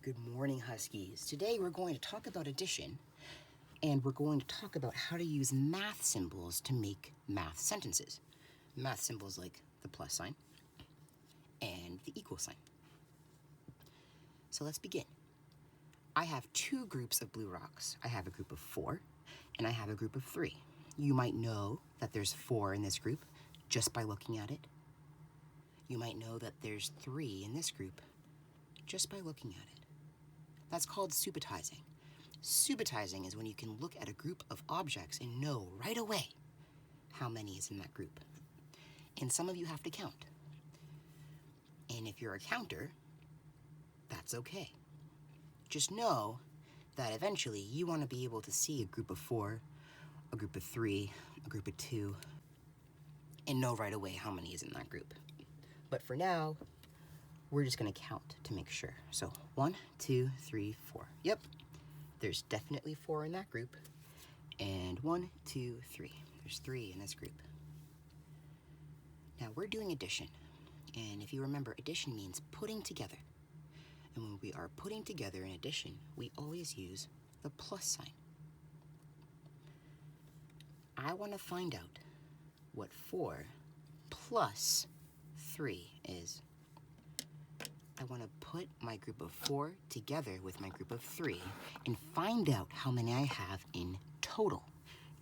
Good morning, Huskies. Today we're going to talk about addition, and we're going to talk about how to use math symbols to make math sentences. Math symbols like the plus sign and the equal sign. So let's begin. I have two groups of blue rocks. I have a group of 4, and I have a group of 3. You might know that there's 4 in this group just by looking at it. You might know that there's 3 in this group just by looking at it. That's called subitizing. Subitizing is when you can look at a group of objects and know right away how many is in that group. And some of you have to count. And if you're a counter, that's okay. Just know that eventually you want to be able to see a group of 4, a group of 3, a group of 2, and know right away how many is in that group. But for now, we're just going to count to make sure. So 1, 2, 3, 4. Yep, there's definitely 4 in that group. And 1, 2, 3. There's 3 in this group. Now we're doing addition. And if you remember, addition means putting together. And when we are putting together an addition, we always use the plus sign. I want to find out what 4 plus 3 is. I want to put my group of 4 together with my group of 3 and find out how many I have in total.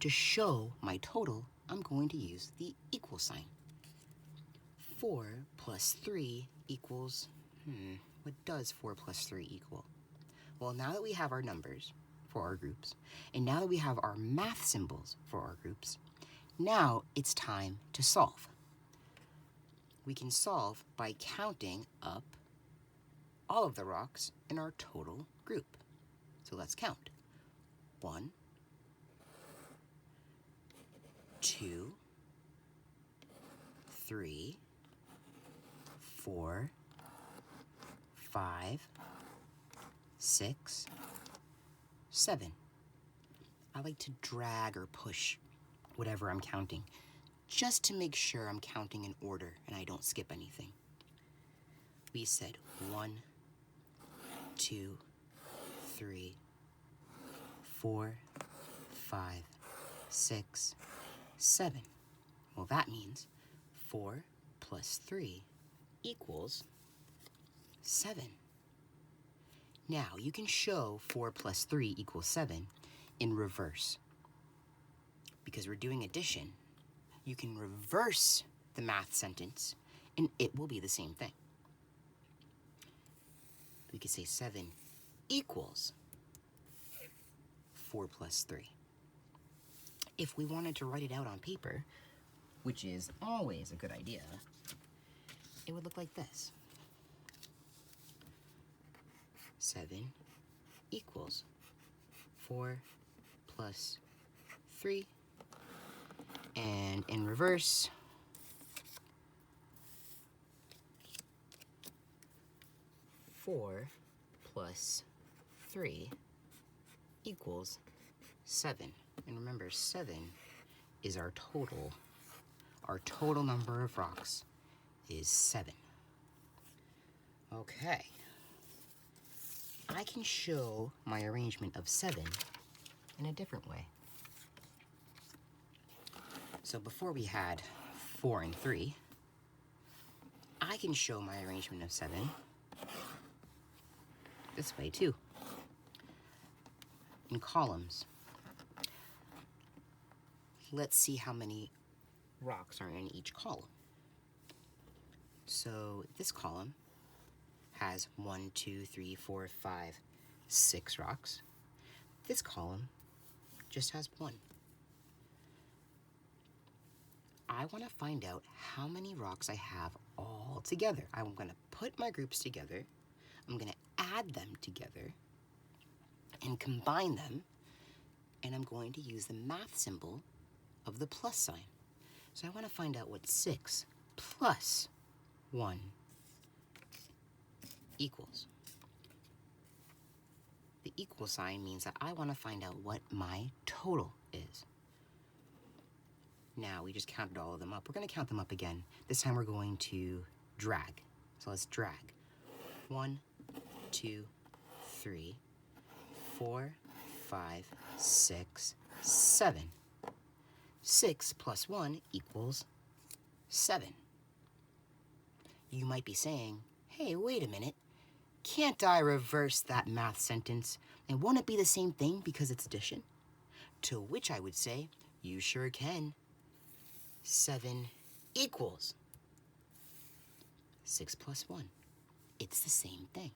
To show my total, I'm going to use the equal sign. 4 plus 3 equals, what does 4 plus 3 equal? Well, now that we have our numbers for our groups, and now that we have our math symbols for our groups, now it's time to solve. We can solve by counting up all of the rocks in our total group. So let's count. 1, 2, 3, 4, 5, 6, 7. I like to drag or push whatever I'm counting, just to make sure I'm counting in order and I don't skip anything. We said 1, 2, 3, 4, 5, 6, 7. Well, that means 4 plus 3 equals 7. Now, you can show 4 plus 3 equals 7 in reverse. Because we're doing addition, you can reverse the math sentence, and it will be the same thing. We could say 7 equals 4 plus 3. If we wanted to write it out on paper, which is always a good idea, it would look like this. 7 equals 4 plus 3. And in reverse, 4 plus 3 equals 7. And remember, 7 is our total. Our total number of rocks is 7. Okay. I can show my arrangement of 7 in a different way. So before we had 4 and 3, I can show my arrangement of 7 this way too, in columns. Let's see how many rocks are in each column. So this column has 1, 2, 3, 4, 5, 6 rocks. This column just has 1. I want to find out how many rocks I have all together. I'm going to put my groups together. I'm going to add them together and combine them, and I'm going to use the math symbol of the plus sign. So I want to find out what 6 plus 1 equals. The equal sign means that I want to find out what my total is. Now, we just counted all of them up. We're going to count them up again. This time we're going to drag. So let's drag. 1, 2, 3, 4, 5, 6, 7. 6 plus 1 equals 7. You might be saying, hey, wait a minute. Can't I reverse that math sentence? And won't it be the same thing because it's addition? To which I would say, you sure can. 7 equals 6 plus 1. It's the same thing.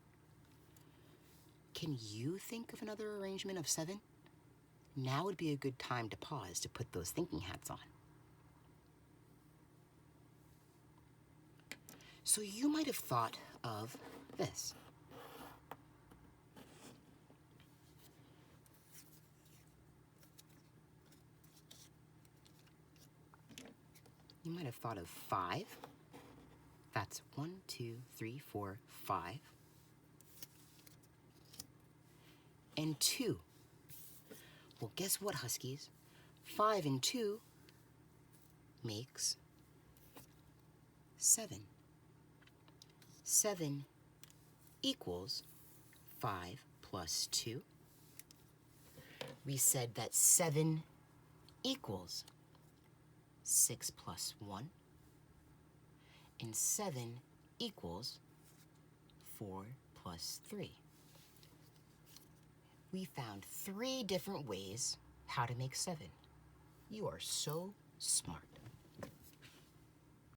Can you think of another arrangement of 7? Now would be a good time to pause to put those thinking hats on. So you might have thought of this. You might have thought of 5. That's 1, 2, 3, 4, 5. And 2. Well, guess what, Huskies? 5 and 2 makes 7. 7 equals 5 plus 2. We said that 7 equals 6 plus 1. And 7 equals 4 plus 3. We found 3 different ways how to make 7. You are so smart.